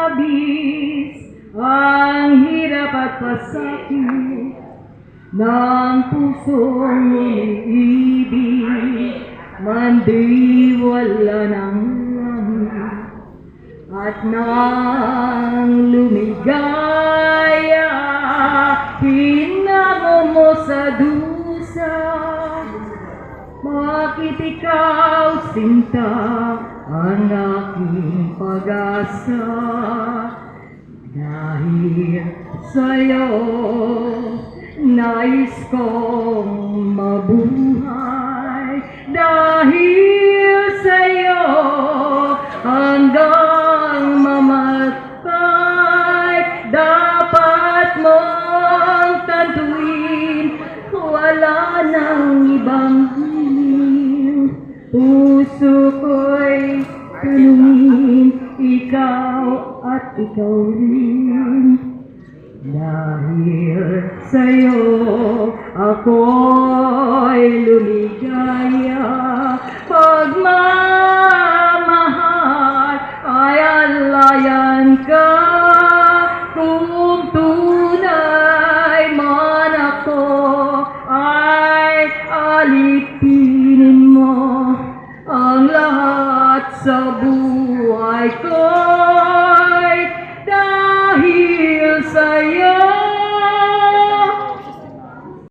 labis ang hirap at pasakit ng pusong umiibig, mandi'y wala ng langit. At nang lumigaya, hinamo mo sa dusa. Bakit ikaw, sinta, ang aking pag-asa? Dahil sa'yo, nais kong mabuhay. Dahil sa'yo, hanggang mamatay. Dapat mong tantuin, wala nang ibang hiling. Puso ko'y tanungin, ikaw at ikaw rin. Dahil sa'yo ako'y lumigaya. Pagmamahal ay alayan ka. Kung tunay man ako ay alipinin mo ang lahat sa buhay ko'y dahil sa'yo.